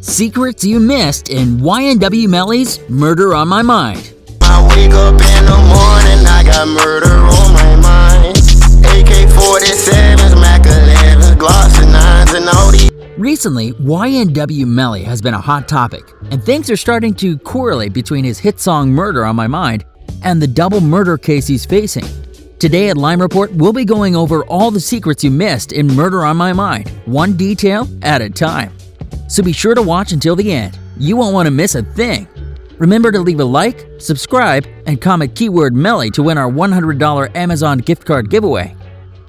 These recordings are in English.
Secrets you missed in YNW Melly's Murder on My Mind. I wake up in the morning, I got murder on my mind. AK-47s, Mac 11s, Glocks and 9s and all these. Recently, YNW Melly has been a hot topic, and things are starting to correlate between his hit song Murder on My Mind and the double murder case he's facing. Today at Lime Report, we'll be going over all the secrets you missed in Murder on My Mind, one detail at a time. So be sure to watch until the end. You won't want to miss a thing. Remember to leave a like, subscribe, and comment keyword Melly to win our $100 Amazon gift card giveaway.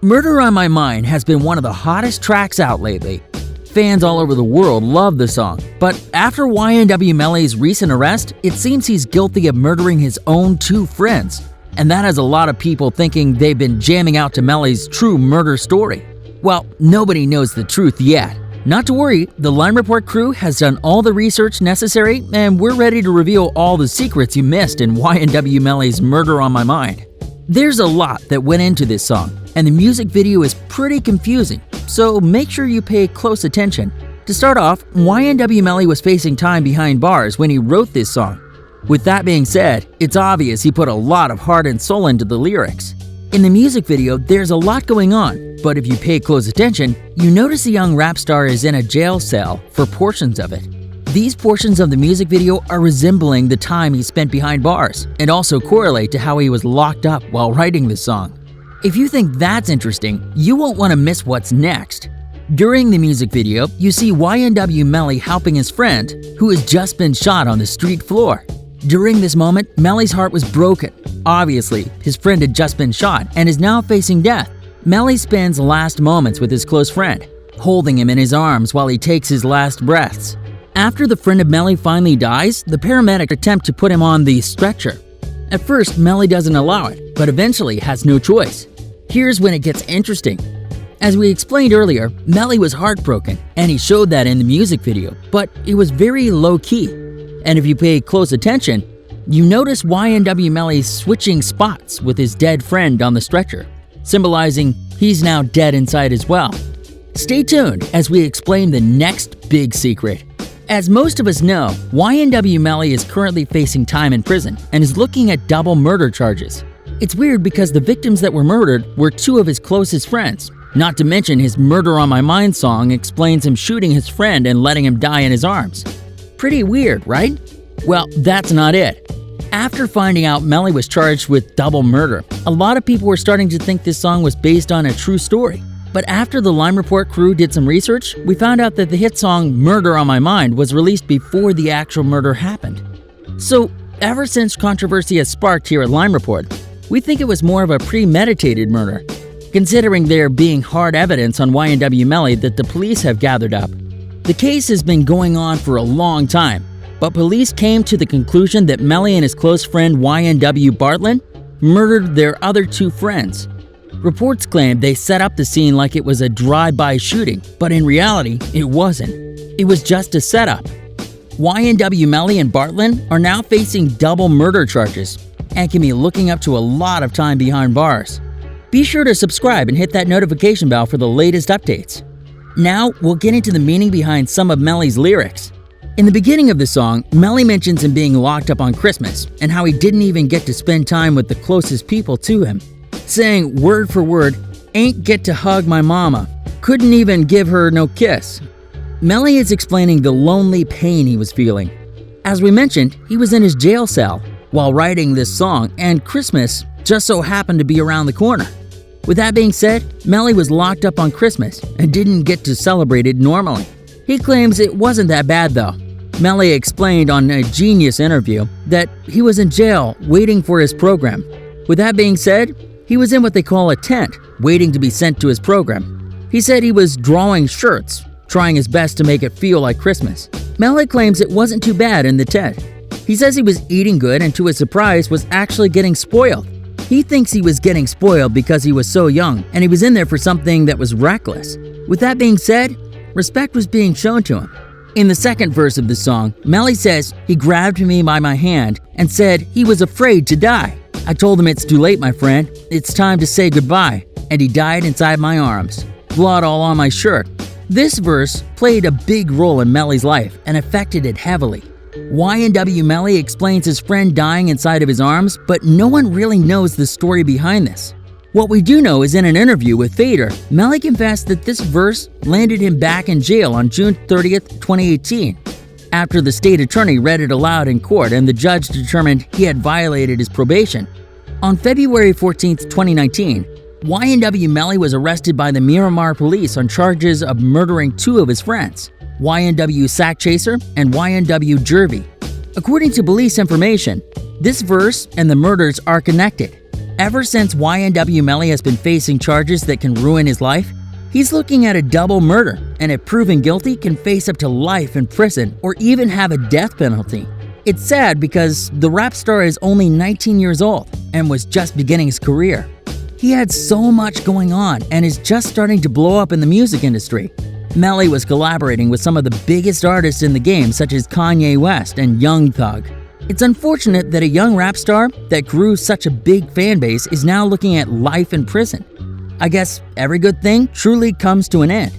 Murder on My Mind has been one of the hottest tracks out lately. Fans all over the world love the song, but after YNW Melly's recent arrest, it seems he's guilty of murdering his own two friends. And that has a lot of people thinking they've been jamming out to Melly's true murder story. Well, nobody knows the truth yet. Not to worry, the Lime Report crew has done all the research necessary, and we're ready to reveal all the secrets you missed in YNW Melly's Murder on My Mind. There's a lot that went into this song, and the music video is pretty confusing, so make sure you pay close attention. To start off, YNW Melly was facing time behind bars when he wrote this song. With that being said, it's obvious he put a lot of heart and soul into the lyrics. In the music video, there's a lot going on, but if you pay close attention, you notice the young rap star is in a jail cell for portions of it. These portions of the music video are resembling the time he spent behind bars, and also correlate to how he was locked up while writing the song. If you think that's interesting, you won't want to miss what's next. During the music video, you see YNW Melly helping his friend, who has just been shot on the street floor. During this moment, Melly's heart was broken. Obviously, his friend had just been shot and is now facing death. Melly spends the last moments with his close friend, holding him in his arms while he takes his last breaths. After the friend of Melly finally dies, the paramedic attempt to put him on the stretcher. At first, Melly doesn't allow it, but eventually has no choice. Here's when it gets interesting. As we explained earlier, Melly was heartbroken, and he showed that in the music video, but it was very low-key. And if you pay close attention, you notice YNW Melly switching spots with his dead friend on the stretcher, symbolizing he's now dead inside as well. Stay tuned as we explain the next big secret. As most of us know, YNW Melly is currently facing time in prison and is looking at double murder charges. It's weird because the victims that were murdered were two of his closest friends. Not to mention his Murder on My Mind song explains him shooting his friend and letting him die in his arms. Pretty weird, right? Well, that's not it. After finding out Melly was charged with double murder, a lot of people were starting to think this song was based on a true story. But after the Lime Report crew did some research, we found out that the hit song Murder on My Mind was released before the actual murder happened. So, ever since controversy has sparked here at Lime Report, we think it was more of a premeditated murder, considering there being hard evidence on YNW Melly that the police have gathered up. The case has been going on for a long time, but police came to the conclusion that Melly and his close friend YNW Bartlett murdered their other two friends. Reports claimed they set up the scene like it was a drive-by shooting, but in reality, it wasn't. It was just a setup. YNW Melly and Bartlett are now facing double murder charges and can be looking up to a lot of time behind bars. Be sure to subscribe and hit that notification bell for the latest updates. Now, we'll get into the meaning behind some of Melly's lyrics. In the beginning of the song, Melly mentions him being locked up on Christmas and how he didn't even get to spend time with the closest people to him, saying word for word, "Ain't get to hug my mama, couldn't even give her no kiss." Melly is explaining the lonely pain he was feeling. As we mentioned, he was in his jail cell while writing this song, and Christmas just so happened to be around the corner. With that being said, Melly was locked up on Christmas and didn't get to celebrate it normally. He claims it wasn't that bad though. Melly explained on a Genius interview that he was in jail waiting for his program. With that being said, he was in what they call a tent, waiting to be sent to his program. He said he was drawing shirts, trying his best to make it feel like Christmas. Melly claims it wasn't too bad in the tent. He says he was eating good and to his surprise was actually getting spoiled. He thinks he was getting spoiled because he was so young and he was in there for something that was reckless. With that being said, respect was being shown to him. In the second verse of the song, Melly says he grabbed me by my hand and said he was afraid to die. I told him it's too late, my friend. It's time to say goodbye. And he died inside my arms. Blood all on my shirt. This verse played a big role in Melly's life and affected it heavily. YNW Melly explains his friend dying inside of his arms, but no one really knows the story behind this. What we do know is in an interview with Fader, Melly confessed that this verse landed him back in jail on June 30th, 2018, after the state attorney read it aloud in court and the judge determined he had violated his probation. On February 14th, 2019, YNW Melly was arrested by the Miramar police on charges of murdering two of his friends, YNW Sakchaser and YNW Jervy. According to police information, this verse and the murders are connected. Ever since YNW Melly has been facing charges that can ruin his life, he's looking at a double murder, and if proven guilty, can face up to life in prison or even have a death penalty. It's sad because the rap star is only 19 years old and was just beginning his career. He had so much going on and is just starting to blow up in the music industry. Melly was collaborating with some of the biggest artists in the game, such as Kanye West and Young Thug. It's unfortunate that a young rap star that grew such a big fan base is now looking at life in prison. I guess every good thing truly comes to an end.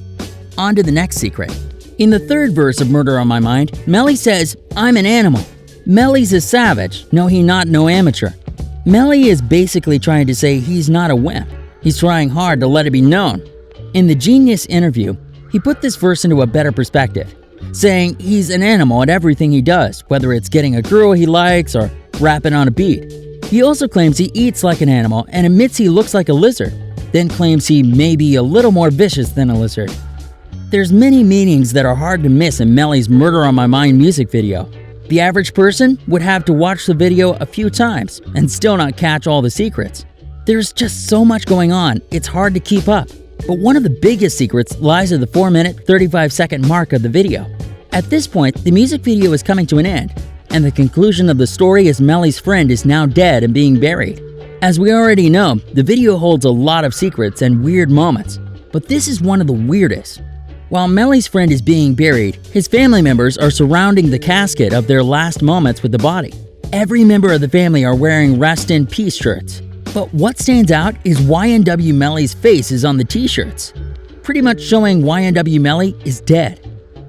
On to the next secret. In the third verse of Murder on My Mind, Melly says, "I'm an animal. Melly's a savage, no he not no amateur." Melly is basically trying to say he's not a wimp. He's trying hard to let it be known. In the Genius interview, he put this verse into a better perspective, saying he's an animal at everything he does, whether it's getting a girl he likes or rapping on a beat. He also claims he eats like an animal and admits he looks like a lizard, then claims he may be a little more vicious than a lizard. There's many meanings that are hard to miss in Melly's Murder on My Mind music video. The average person would have to watch the video a few times and still not catch all the secrets. There's just so much going on, it's hard to keep up. But one of the biggest secrets lies at the 4-minute, 35-second mark of the video. At this point, the music video is coming to an end, and the conclusion of the story is Melly's friend is now dead and being buried. As we already know, the video holds a lot of secrets and weird moments, but this is one of the weirdest. While Melly's friend is being buried, his family members are surrounding the casket of their last moments with the body. Every member of the family are wearing Rest in Peace shirts. But what stands out is YNW Melly's face is on the t-shirts, pretty much showing YNW Melly is dead.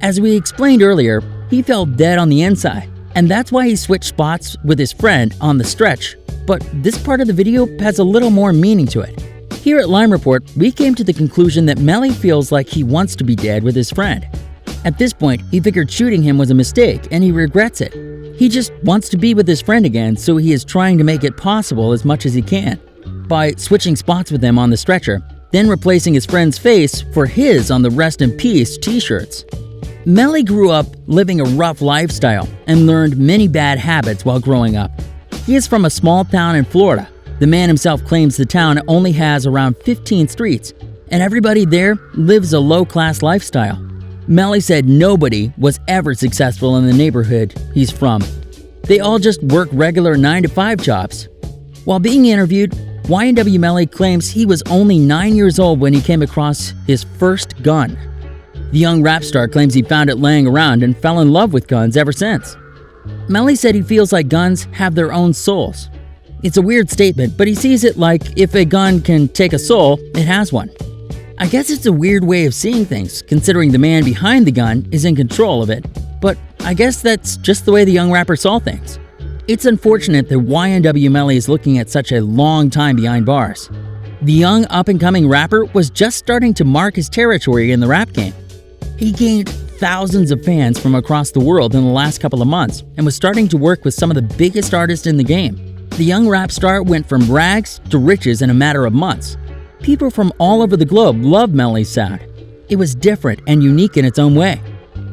As we explained earlier, he felt dead on the inside, and that's why he switched spots with his friend on the stretch. But this part of the video has a little more meaning to it. Here at Lime Report, we came to the conclusion that Melly feels like he wants to be dead with his friend. At this point, he figured shooting him was a mistake and he regrets it. He just wants to be with his friend again, so he is trying to make it possible as much as he can by switching spots with him on the stretcher, then replacing his friend's face for his on the Rest in Peace t-shirts. Melly grew up living a rough lifestyle and learned many bad habits while growing up. He is from a small town in Florida. The man himself claims the town only has around 15 streets, and everybody there lives a low-class lifestyle. Melly said nobody was ever successful in the neighborhood he's from. They all just work regular 9-to-5 jobs. While being interviewed, YNW Melly claims he was only 9 years old when he came across his first gun. The young rap star claims he found it laying around and fell in love with guns ever since. Melly said he feels like guns have their own souls. It's a weird statement, but he sees it like if a gun can take a soul, it has one. I guess it's a weird way of seeing things, considering the man behind the gun is in control of it, but I guess that's just the way the young rapper saw things. It's unfortunate that YNW Melly is looking at such a long time behind bars. The young up-and-coming rapper was just starting to mark his territory in the rap game. He gained thousands of fans from across the world in the last couple of months and was starting to work with some of the biggest artists in the game. The young rap star went from rags to riches in a matter of months. People from all over the globe loved Melly's sound. It was different and unique in its own way.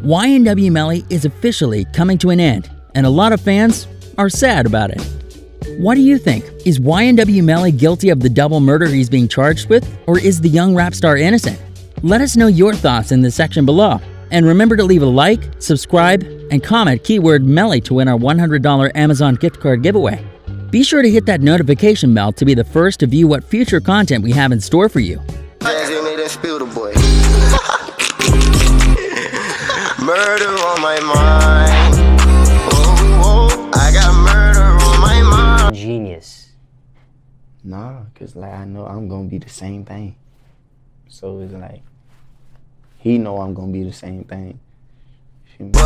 YNW Melly is officially coming to an end, and a lot of fans are sad about it. What do you think? Is YNW Melly guilty of the double murder he's being charged with, or is the young rap star innocent? Let us know your thoughts in the section below. And remember to leave a like, subscribe, and comment keyword Melly to win our $100 Amazon gift card giveaway. Be sure to hit that notification bell to be the first to view what future content we have in store for you. Murder on my mind. Oh, I got murder on my mind. Genius. Nah, cause like I know I'm gonna be the same thing. So it's like he know I'm gonna be the same thing. But